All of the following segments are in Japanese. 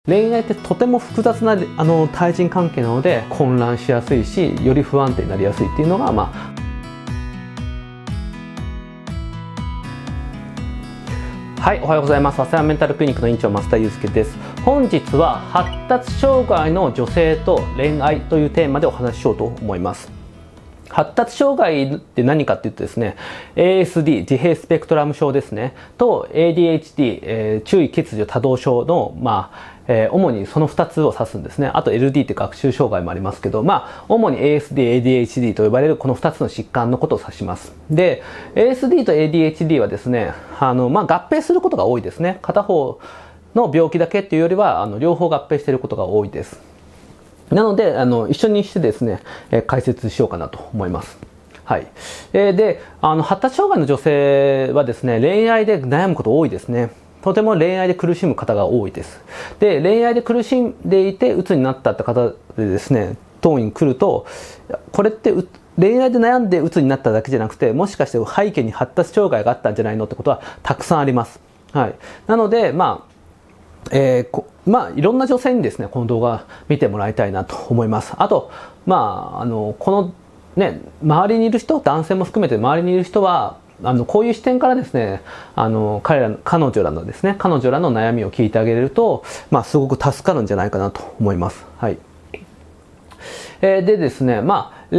恋愛ってとても複雑な対人関係なので混乱しやすいし、より不安定になりやすいっていうのがはい、おはようございます。アセアメンタルクリニックの院長増田祐介です。本日は発達障害の女性と恋愛というテーマでお話ししようと思います。発達障害って何かって言うとですね、ASD 自閉スペクトラム症ですねと ADHD、注意欠如多動症の主にその2つを指すんですね。あと LD って学習障害もありますけど、主に ASD、ADHD と呼ばれるこの2つの疾患のことを指します。で、ASD と ADHD はですね、合併することが多いですね。片方の病気だけっていうよりは、両方合併していることが多いです。なので、一緒にしてですね、解説しようかなと思います。はい。で、発達障害の女性はですね、恋愛で悩むこと多いですね。とても恋愛で苦しむ方が多いです。で、恋愛で苦しんでいて鬱になったって方でですね、当院来ると、これって恋愛で悩んで鬱になっただけじゃなくて、もしかして背景に発達障害があったんじゃないのってことはたくさんあります。はい。なので、いろんな女性にですね、この動画見てもらいたいなと思います。あと、このね、周りにいる人、男性も含めて周りにいる人は、こういう視点からですね、彼女らの悩みを聞いてあげれると、すごく助かるんじゃないかなと思います。はい。でですね、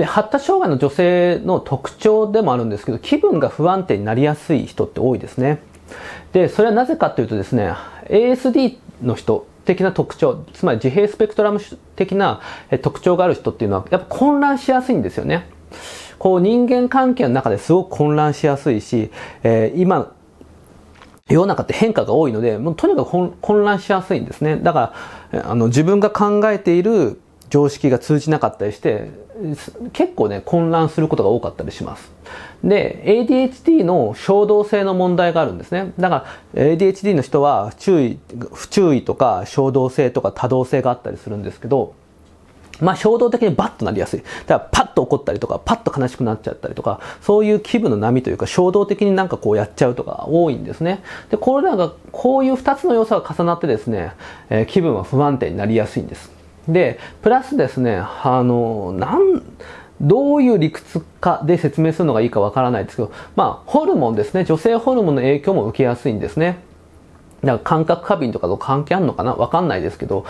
発達障害の女性の特徴でもあるんですけど、気分が不安定になりやすい人って多いですね。で、それはなぜかというとですね、ASD の人的な特徴、つまり自閉スペクトラム的な特徴がある人っていうのは、やっぱ混乱しやすいんですよね。人間関係の中ですごく混乱しやすいし、今、世の中って変化が多いので、もうとにかく混乱しやすいんですね。だから、自分が考えている常識が通じなかったりして、結構ね、混乱することが多かったりします。で、ADHD の衝動性の問題があるんですね。だから、ADHD の人は不注意とか衝動性とか多動性があったりするんですけど、衝動的にバッとなりやすい。だからパッと怒ったりとか、パッと悲しくなっちゃったりとか、そういう気分の波というか、衝動的にやっちゃうとか多いんですね。で、こういう二つの要素が重なってですね、気分は不安定になりやすいんです。で、プラスですね、どういう理屈かで説明するのがいいかわからないですけど、ホルモンですね、女性ホルモンの影響も受けやすいんですね。だから感覚過敏とかと関係あるのかなわかんないですけど、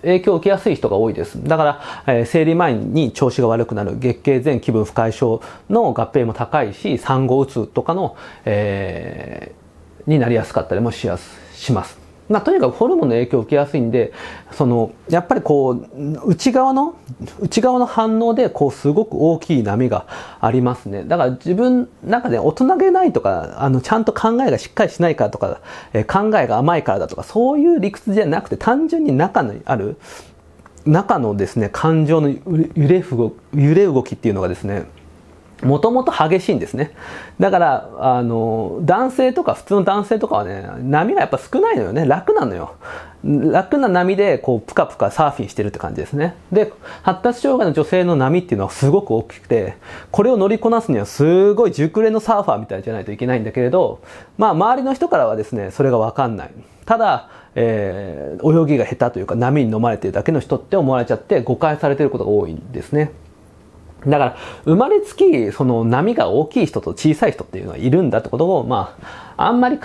影響を受けやすい人が多いです。だから、生理前に調子が悪くなる月経前気分不快症の合併も高いし、産後うつとかの、になりやすかったりもします。とにかくホルモンの影響を受けやすいんで、やっぱり内側の反応ですごく大きい波がありますね。だから自分、大人げないとか、ちゃんと考えがしっかりしないからとか、考えが甘いからだとか、そういう理屈じゃなくて、単純に中のですね、感情の揺れ動きっていうのがですね、もともと激しいんですね。だから、普通の男性とかはね、波がやっぱ少ないのよね。楽なのよ。楽な波で、ぷかぷかサーフィンしてるって感じですね。で、発達障害の女性の波っていうのはすごく大きくて、これを乗りこなすにはすごい熟練のサーファーみたいじゃないといけないんだけれど、周りの人からはですね、それがわかんない。ただ、泳ぎが下手というか波に飲まれてるだけの人って思われちゃって誤解されてることが多いんですね。だから、生まれつき、波が大きい人と小さい人っていうのはいるんだってことを、あんまり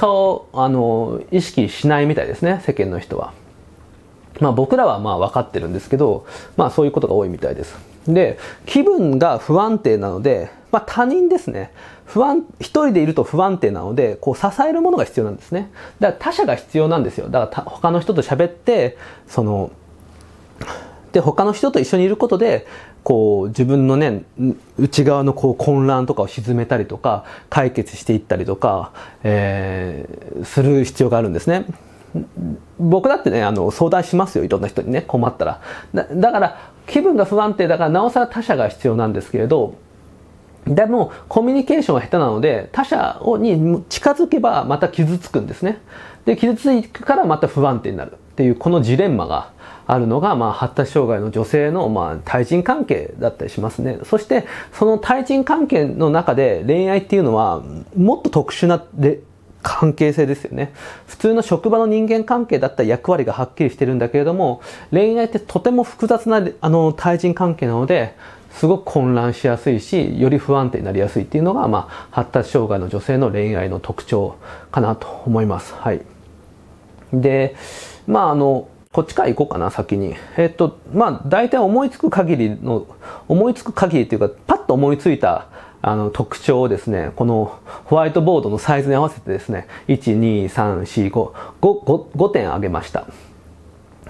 意識しないみたいですね、世間の人は。僕らは分かってるんですけど、そういうことが多いみたいです。で、気分が不安定なので、他人ですね。一人でいると不安定なので、支えるものが必要なんですね。だから他者が必要なんですよ。だから他の人と喋って、他の人と一緒にいることで、自分のね、内側の混乱とかを鎮めたりとか、解決していったりとか、する必要があるんですね。僕だってね、相談しますよ、いろんな人にね、困ったら。だから、気分が不安定だから、なおさら他者が必要なんですけれど、でも、コミュニケーションが下手なので、他者に近づけばまた傷つくんですね。で、傷つくからまた不安定になるっていう、このジレンマがあるのが、発達障害の女性の、対人関係だったりしますね。そして、その対人関係の中で恋愛っていうのは、もっと特殊な関係性ですよね。普通の職場の人間関係だったら役割がはっきりしてるんだけれども、恋愛ってとても複雑な対人関係なので、すごく混乱しやすいし、より不安定になりやすいっていうのが、発達障害の女性の恋愛の特徴かなと思います。はい。で、こっちから行こうかな、先に。大体思いつく限りっていうか、パッと思いついた特徴をですね、このホワイトボードのサイズに合わせてですね、1、2、3、4、5点挙げました。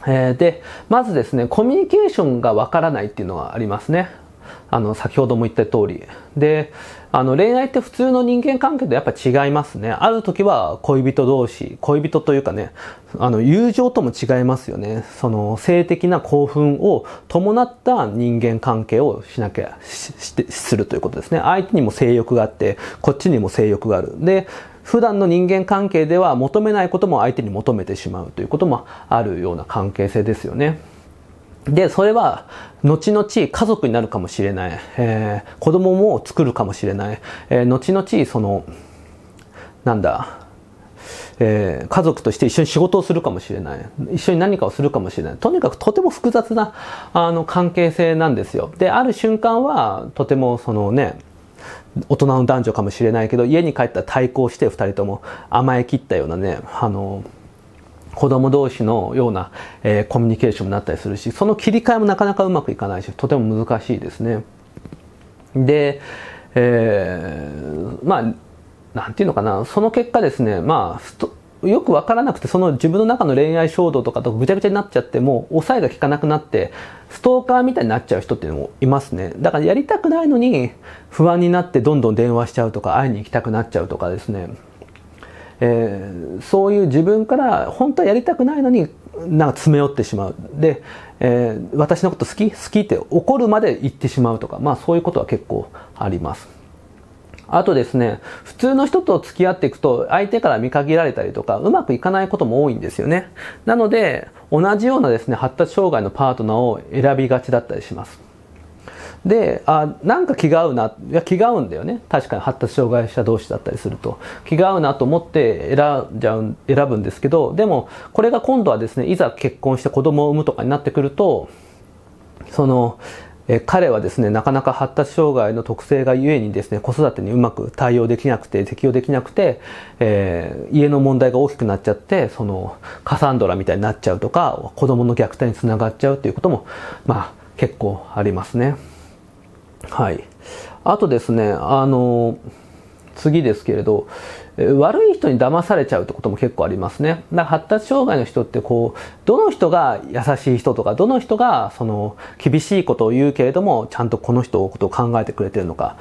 で、まずですね、コミュニケーションがわからないっていうのがありますね。先ほども言った通り。で、恋愛って普通の人間関係とやっぱ違いますね。ある時は恋人同士、恋人というかね、友情とも違いますよね。その性的な興奮を伴った人間関係をするということですね。相手にも性欲があって、こっちにも性欲がある。で、普段の人間関係では求めないことも相手に求めてしまうということもあるような関係性ですよね。で、それは、後々家族になるかもしれない。子供も作るかもしれない。後々、家族として一緒に仕事をするかもしれない。一緒に何かをするかもしれない。とにかくとても複雑な、関係性なんですよ。で、ある瞬間は、とても大人の男女かもしれないけど、家に帰ったら対抗して二人とも甘え切ったようなね、子供同士のような、コミュニケーションになったりするし、その切り替えもなかなかうまくいかないし、とても難しいですね。で、なんていうのかな、その結果ですね、よくわからなくて、その自分の中の恋愛衝動とかとぐちゃぐちゃになっちゃって、もう抑えが効かなくなって、ストーカーみたいになっちゃう人っていうのもいますね。だからやりたくないのに不安になってどんどん電話しちゃうとか、会いに行きたくなっちゃうとかですね。そういう自分から本当はやりたくないのに詰め寄ってしまう。で、私のこと好きって怒るまで言ってしまうとか、そういうことは結構あります。あとですね、普通の人と付き合っていくと相手から見限られたりとかうまくいかないことも多いんですよね。なので、同じようなですね、発達障害のパートナーを選びがちだったりします。で、なんか気が合うな。いや、気が合うんだよね。確かに発達障害者同士だったりすると。気が合うなと思って選ぶんですけど、でも、これが今度はですね、いざ結婚して子供を産むとかになってくると、彼はですね、なかなか発達障害の特性がゆえにですね、子育てにうまく適応できなくて、家の問題が大きくなっちゃって、カサンドラみたいになっちゃうとか、子供の虐待につながっちゃうということも、結構ありますね。はい。あとですね、次ですけれど、悪い人に騙されちゃうってことも結構ありますね。だから発達障害の人ってどの人が優しい人とか、どの人が厳しいことを言うけれども、ちゃんとこの人のことを考えてくれてるのか、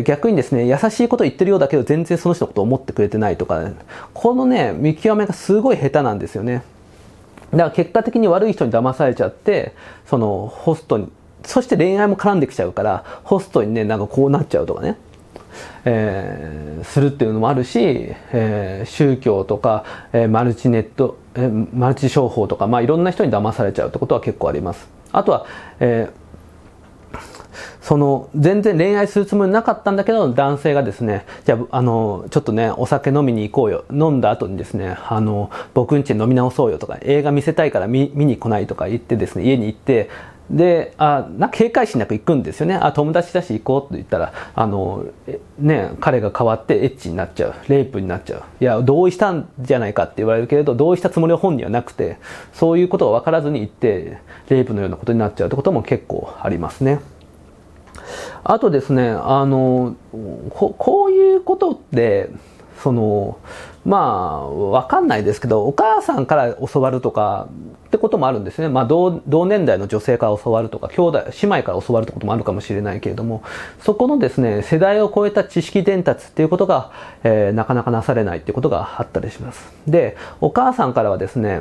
逆にですね、優しいことを言ってるようだけど全然その人のことを思ってくれてないとか、このね、見極めがすごい下手なんですよね。だから結果的に悪い人に騙されちゃって、ホストに、そして恋愛も絡んできちゃうから、ホストにね、こうなっちゃうとかね。するっていうのもあるし、宗教とか、マルチ商法とか、いろんな人に騙されちゃうってことは結構あります。あとは、全然恋愛するつもりなかったんだけど、男性がですね、じゃあ、ちょっとね、お酒飲みに行こうよ。飲んだ後にですね、僕ん家に飲み直そうよとか、映画見せたいから見に来ないとか言ってですね、家に行って、で、警戒心なく行くんですよね。友達だし行こうって言ったら、彼が変わってエッチになっちゃう。レイプになっちゃう。いや、同意したんじゃないかって言われるけれど、同意したつもりは本人はなくて、そういうことが分からずに行って、レイプのようなことになっちゃうってことも結構ありますね。あとですね、こういうことって、わかんないですけど、お母さんから教わるとかってこともあるんですね。同年代の女性から教わるとか、姉妹から教わるってこともあるかもしれないけれども、そこのですね、世代を超えた知識伝達っていうことが、なかなかなされないっていうことがあったりします。で、お母さんからはですね、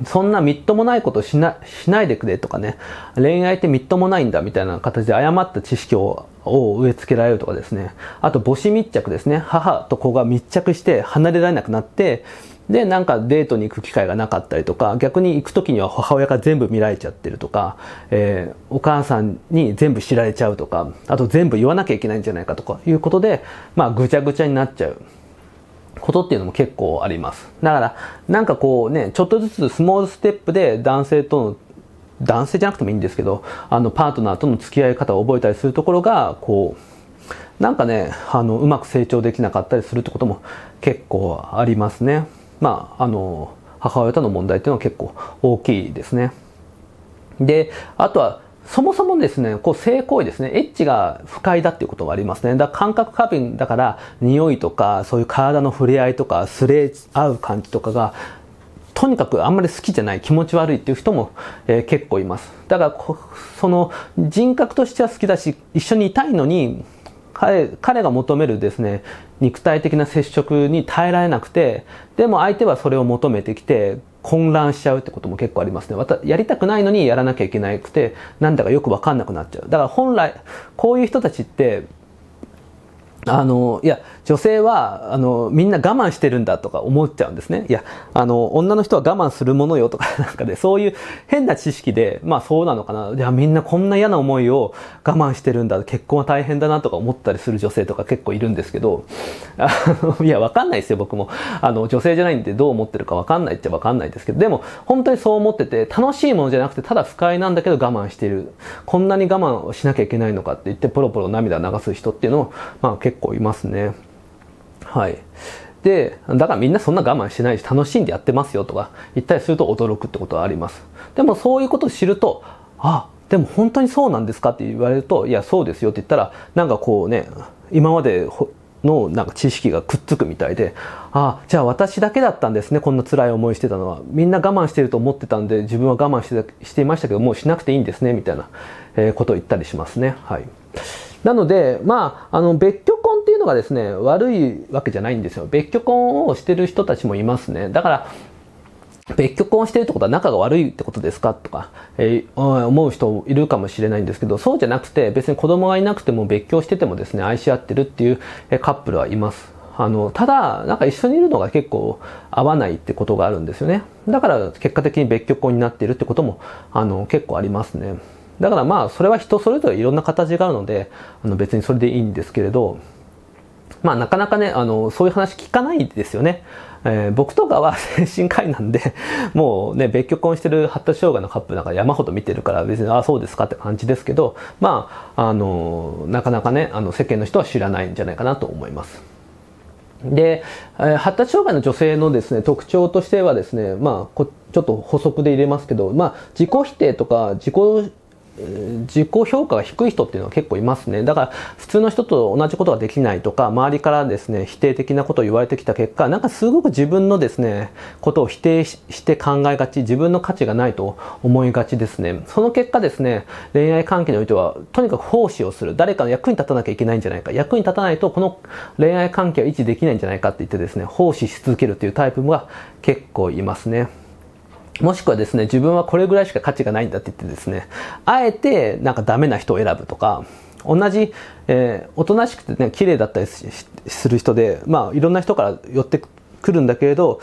そんなみっともないことしないでくれとかね、恋愛ってみっともないんだみたいな形で誤った知識を植え付けられるとかですね。あと母子密着ですね。母と子が密着して離れられなくなって、で、デートに行く機会がなかったりとか、逆に行く時には母親が全部見られちゃってるとか、お母さんに全部知られちゃうとか、あと全部言わなきゃいけないんじゃないかとかいうことで、ぐちゃぐちゃになっちゃう。っことっていうのも結構あります。だから、なんかこうね、ちょっとずつスモールステップで男性じゃなくてもいいんですけど、パートナーとの付き合い方を覚えたりするところが、こう、なんかね、うまく成長できなかったりするってことも結構ありますね。まあ、母親との問題っていうのは結構大きいですね。で、あとは、そもそもですね、こう性行為ですね、エッチが不快だっていうことがありますね。だから感覚過敏だから、匂いとか、そういう体の触れ合いとか、すれ合う感じとかが、とにかくあんまり好きじゃない、気持ち悪いっていう人も、結構います。だからその人格としては好きだし、一緒にいたいのに、彼が求めるですね、肉体的な接触に耐えられなくて、でも相手はそれを求めてきて、混乱しちゃうってことも結構ありますね。やりたくないのにやらなきゃいけなくて、なんだかよくわかんなくなっちゃう。だから本来、こういう人たちって、いや、女性は、みんな我慢してるんだとか思っちゃうんですね。いや、女の人は我慢するものよとか、なんかで、そういう変な知識で、まあそうなのかな。いや、みんなこんな嫌な思いを我慢してるんだ。結婚は大変だなとか思ったりする女性とか結構いるんですけど、いや、わかんないですよ、僕も。女性じゃないんでどう思ってるかわかんないっちゃわかんないですけど、でも、本当にそう思ってて、楽しいものじゃなくて、ただ不快なんだけど我慢している。こんなに我慢をしなきゃいけないのかって言って、ポロポロ涙流す人っていうのを、まあ結構いますね。はい。で、だからみんなそんな我慢してないし楽しんでやってますよとか言ったりすると驚くってことはあります。でもそういうことを知ると、でも本当にそうなんですかって言われると、いや、そうですよって言ったら、なんかこうね、今までのなんか知識がくっつくみたいで、じゃあ私だけだったんですね、こんな辛い思いしてたのは。みんな我慢してると思ってたんで、自分は我慢していましたけど、もうしなくていいんですね、みたいなことを言ったりしますね。はい。なので、まあ、別居婚っていうのがですね、悪いわけじゃないんですよ。別居婚をしてる人たちもいますね。だから、別居婚してるってことは仲が悪いってことですかとか、思う人いるかもしれないんですけど、そうじゃなくて、別に子供がいなくても別居しててもですね、愛し合ってるっていうカップルはいます。ただ、なんか一緒にいるのが結構合わないってことがあるんですよね。だから結果的に別居婚になっているってことも、結構ありますね。だからまあそれは人それぞれいろんな形があるので別にそれでいいんですけれど、まあなかなかねそういう話聞かないですよね。僕とかは精神科医なんでもうね別居婚してる発達障害のカップルなんか山ほど見てるから別にそうですかって感じですけど、まあなかなかね世間の人は知らないんじゃないかなと思います。で、発達障害の女性のですね、特徴としてはですね、まあ、ちょっと補足で入れますけど、まあ、自己否定とか自己評価が低い人っていうのは結構いますね。だから普通の人と同じことができないとか、周りからですね、否定的なことを言われてきた結果、なんかすごく自分のですね、ことを否定して考えがち、自分の価値がないと思いがちですね。その結果ですね、恋愛関係においては、とにかく奉仕をする。誰かの役に立たなきゃいけないんじゃないか。役に立たないとこの恋愛関係は維持できないんじゃないかって言ってですね、奉仕し続けるというタイプが結構いますね。もしくはですね、自分はこれぐらいしか価値がないんだって言ってですね、あえてなんかダメな人を選ぶとか、同じ、おとなしくてね、綺麗だったりする人で、まあいろんな人から寄ってくるんだけれど、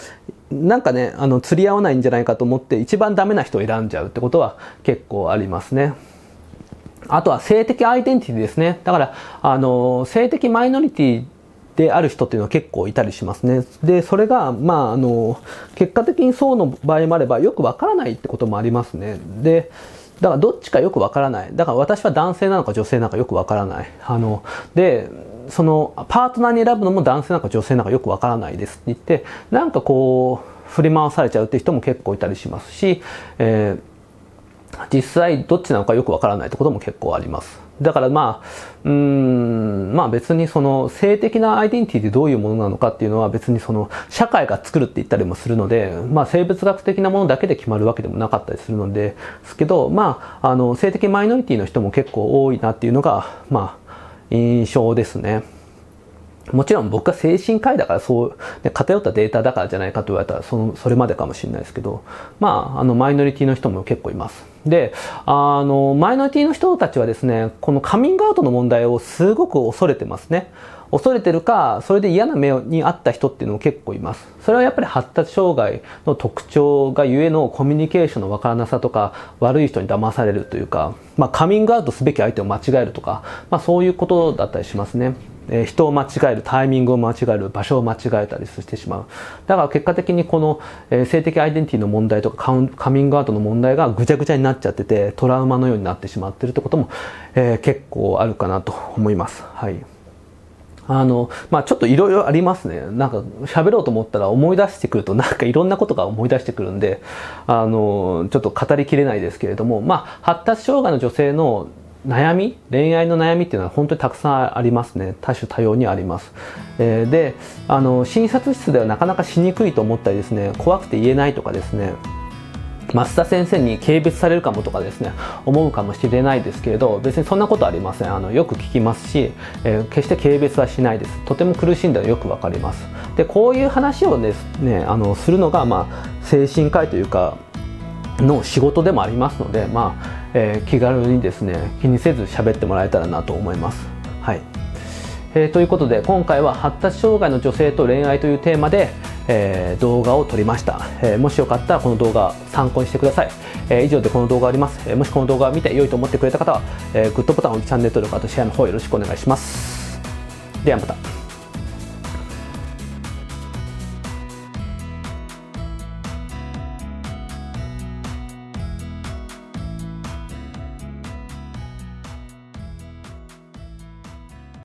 なんかね、釣り合わないんじゃないかと思って一番ダメな人を選んじゃうってことは結構ありますね。あとは性的アイデンティティですね。だから、性的マイノリティである人っていうのは結構いたりしますね。で、それが、まあ、結果的にそうの場合もあれば、よくわからないってこともありますね。で、だからどっちかよくわからない。だから私は男性なのか女性なのかよくわからない。で、その、パートナーに選ぶのも男性なのか女性なのかよくわからないですって言って、なんかこう、振り回されちゃうって人も結構いたりしますし、実際どっちなのかよくわからないってことも結構あります。だからまあ別にその性的なアイデンティティってどういうものなのかっていうのは別にその社会が作るって言ったりもするので、まあ生物学的なものだけで決まるわけでもなかったりするのですけど、まあ性的マイノリティの人も結構多いなっていうのがまあ印象ですね。もちろん僕が精神科医だから偏ったデータだからじゃないかと言われたらそれまでかもしれないですけど、まあマイノリティの人も結構います。で、マイノリティの人たちはですね、このカミングアウトの問題をすごく恐れてますね。恐れてるか、それで嫌な目にあった人っていうのも結構います。それはやっぱり発達障害の特徴がゆえのコミュニケーションのわからなさとか、悪い人に騙されるというか、まあカミングアウトすべき相手を間違えるとか、まあそういうことだったりしますね。人を間違える、タイミングを間違える、場所を間違えたりしてしまう。だから結果的にこの、性的アイデンティティの問題とかカミングアウトの問題がぐちゃぐちゃになっちゃってて、トラウマのようになってしまっているってことも、結構あるかなと思います。はい。ちょっといろいろありますね。なんか喋ろうと思ったら思い出してくるとなんかいろんなことが思い出してくるんで、ちょっと語りきれないですけれども、発達障害の女性の悩み、恋愛の悩みっていうのは本当にたくさんありますね。多種多様にあります。で、診察室ではなかなかしにくいと思ったりですね、怖くて言えないとかですね、増田先生に軽蔑されるかもとかですね、思うかもしれないですけれど、別にそんなことありません。よく聞きますし、決して軽蔑はしないです。とても苦しんだらよくわかります。で、こういう話をですね、するのが、精神科医というか、の仕事でもありますので、気軽にですね、気にせず喋ってもらえたらなと思います。はい。ということで、今回は発達障害の女性と恋愛というテーマで、動画を撮りました。もしよかったらこの動画参考にしてください。以上でこの動画あります。もしこの動画を見て良いと思ってくれた方は、グッドボタンをチャンネル登録、あとシェアの方よろしくお願いします。ではまた。